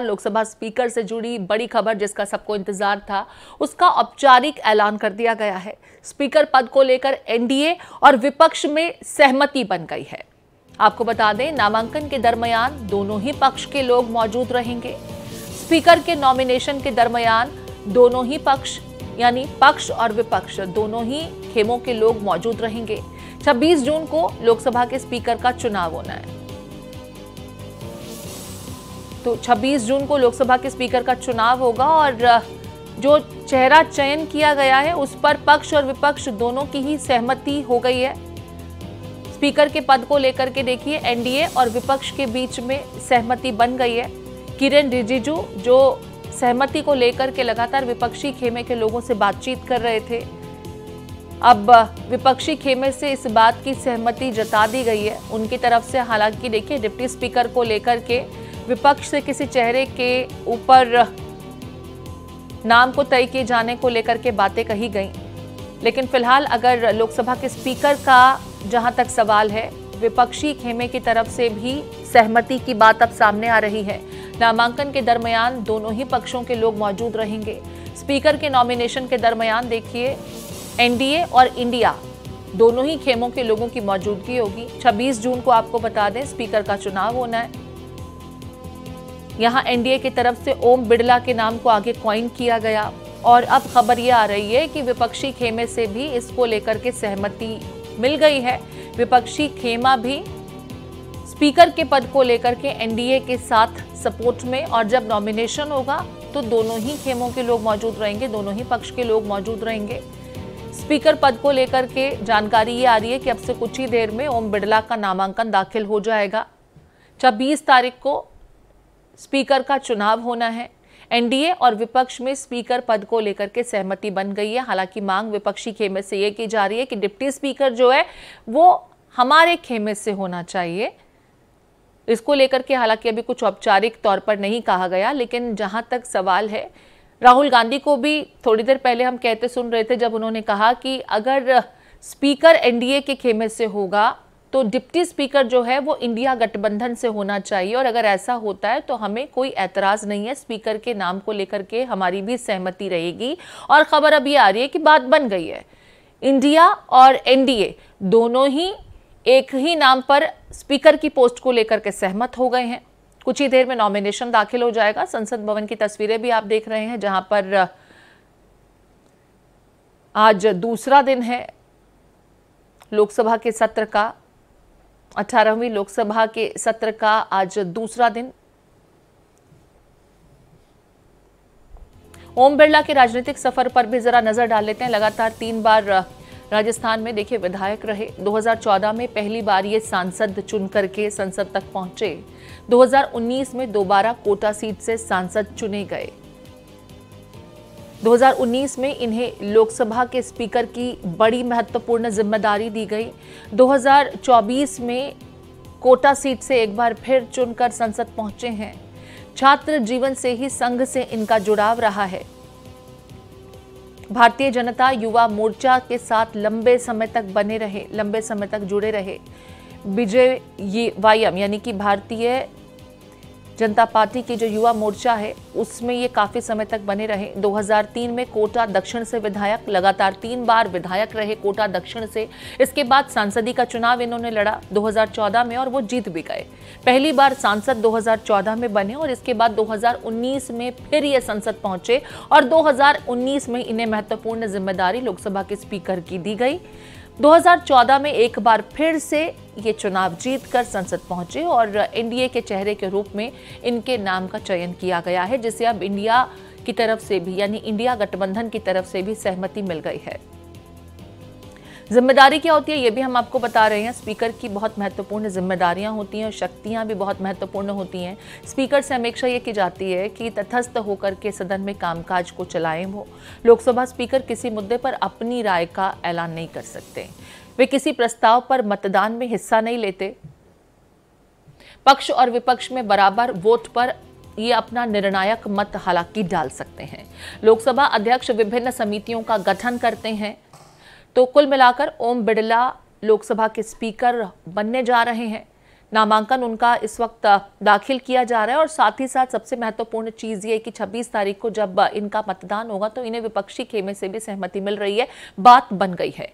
Lok Sabha speaker से जुड़ी बड़ी खबर जिसका सबको इंतजार था, उसका औपचारिक ऐलान कर दिया गया है। स्पीकर पद को लेकर एनडीए और विपक्ष में सहमति बन गई है। आपको बता दें, नामांकन के दरमियान दोनों ही पक्ष के लोग मौजूद रहेंगे। स्पीकर के नॉमिनेशन के दरमियान दोनों ही पक्ष यानी पक्ष और विपक्ष दोनों ही खेमों के लोग मौजूद रहेंगे। 26 जून को लोकसभा के स्पीकर का चुनाव होना है। तो 26 जून को लोकसभा के स्पीकर का चुनाव होगा और जो चेहरा चयन किया गया है उस पर पक्ष और विपक्ष दोनों की ही सहमति हो गई है। स्पीकर के पद को लेकर के देखिए, एनडीए और विपक्ष के बीच में सहमति बन गई है। किरेन रिजिजू जो सहमति को लेकर के लगातार विपक्षी खेमे के लोगों से बातचीत कर रहे थे, अब विपक्षी खेमे से इस बात की सहमति जता दी गई है उनकी तरफ से। हालांकि देखिए, डिप्टी स्पीकर को लेकर के विपक्ष से किसी चेहरे के ऊपर नाम को तय किए जाने को लेकर के बातें कही गई, लेकिन फिलहाल अगर लोकसभा के स्पीकर का जहां तक सवाल है, विपक्षी खेमे की तरफ से भी सहमति की बात अब सामने आ रही है। नामांकन के दरमियान दोनों ही पक्षों के लोग मौजूद रहेंगे। स्पीकर के नॉमिनेशन के दरमियान देखिए, एनडीए और इंडिया दोनों ही खेमों के लोगों की मौजूदगी होगी। 26 जून को आपको बता दें, स्पीकर का चुनाव होना है। यहां एनडीए की तरफ से ओम बिड़ला के नाम को आगे कॉइन किया गया और अब खबर यह आ रही है कि विपक्षी खेमे से भी इसको लेकर के सहमति मिल गई है। विपक्षी खेमा भी स्पीकर के पद को लेकर के एनडीए के साथ सपोर्ट में, और जब नॉमिनेशन होगा तो दोनों ही खेमों के लोग मौजूद रहेंगे, दोनों ही पक्ष के लोग मौजूद रहेंगे। स्पीकर पद को लेकर के जानकारी ये आ रही है कि अब से कुछ ही देर में ओम बिड़ला का नामांकन दाखिल हो जाएगा। 26 तारीख को स्पीकर का चुनाव होना है। एनडीए और विपक्ष में स्पीकर पद को लेकर के सहमति बन गई है। हालांकि मांग विपक्षी खेमे से ये की जा रही है कि डिप्टी स्पीकर जो है वो हमारे खेमे से होना चाहिए। इसको लेकर के हालांकि अभी कुछ औपचारिक तौर पर नहीं कहा गया, लेकिन जहां तक सवाल है, राहुल गांधी को भी थोड़ी देर पहले हम कहते सुन रहे थे जब उन्होंने कहा कि अगर स्पीकर एनडीए के खेमे से होगा तो डिप्टी स्पीकर जो है वो इंडिया गठबंधन से होना चाहिए, और अगर ऐसा होता है तो हमें कोई ऐतराज नहीं है। स्पीकर के नाम को लेकर के हमारी भी सहमति रहेगी। और खबर अब ये आ रही है कि बात बन गई है, इंडिया और एनडीए दोनों ही एक ही नाम पर स्पीकर की पोस्ट को लेकर के सहमत हो गए हैं। कुछ ही देर में नॉमिनेशन दाखिल हो जाएगा। संसद भवन की तस्वीरें भी आप देख रहे हैं, जहां पर आज दूसरा दिन है लोकसभा के सत्र का। 18वीं लोकसभा के सत्र का आज दूसरा दिन। ओम बिड़ला के राजनीतिक सफर पर भी जरा नजर डाल लेते हैं। लगातार 3 बार राजस्थान में देखिए विधायक रहे। 2014 में पहली बार ये सांसद चुन करके संसद तक पहुंचे। 2019 में दोबारा कोटा सीट से सांसद चुने गए। 2019 में इन्हें लोकसभा के स्पीकर की बड़ी महत्वपूर्ण जिम्मेदारी दी गई। 2024 में कोटा सीट से एक बार फिर चुनकर संसद पहुंचे हैं। छात्र जीवन से ही संघ से इनका जुड़ाव रहा है। भारतीय जनता युवा मोर्चा के साथ लंबे समय तक बने रहे, लंबे समय तक जुड़े रहे। बीजेवाईएम यानी कि भारतीय जनता पार्टी की जो युवा मोर्चा है उसमें ये काफी समय तक बने रहे। 2003 में कोटा दक्षिण से विधायक, लगातार 3 बार विधायक रहे कोटा दक्षिण से। इसके बाद सांसदी का चुनाव इन्होंने लड़ा 2014 में और वो जीत भी गए। पहली बार सांसद 2014 में बने और इसके बाद 2019 में फिर ये संसद पहुंचे और 2019 में इन्हें महत्वपूर्ण जिम्मेदारी लोकसभा के स्पीकर की दी गई। 2014 में एक बार फिर से ये चुनाव जीतकर संसद पहुंचे और एनडीए के चेहरे के रूप में इनके नाम का चयन किया गया है, जिसे अब इंडिया की तरफ से भी यानी इंडिया गठबंधन की तरफ से भी सहमति मिल गई है। जिम्मेदारी क्या होती है ये भी हम आपको बता रहे हैं। स्पीकर की बहुत महत्वपूर्ण जिम्मेदारियां होती हैं और शक्तियां भी बहुत महत्वपूर्ण होती हैं। स्पीकर से अपेक्षा ये की जाती है कि तटस्थ होकर के सदन में कामकाज को चलाएं। वो लोकसभा स्पीकर किसी मुद्दे पर अपनी राय का ऐलान नहीं कर सकते। वे किसी प्रस्ताव पर मतदान में हिस्सा नहीं लेते। पक्ष और विपक्ष में बराबर वोट पर ये अपना निर्णायक मत हालांकि डाल सकते हैं। लोकसभा अध्यक्ष विभिन्न समितियों का गठन करते हैं। तो कुल मिलाकर ओम बिड़ला लोकसभा के स्पीकर बनने जा रहे हैं। नामांकन उनका इस वक्त दाखिल किया जा रहा है। और साथ ही साथ सबसे महत्वपूर्ण चीज ये कि 26 तारीख को जब इनका मतदान होगा तो इन्हें विपक्षी खेमे से भी सहमति मिल रही है, बात बन गई है।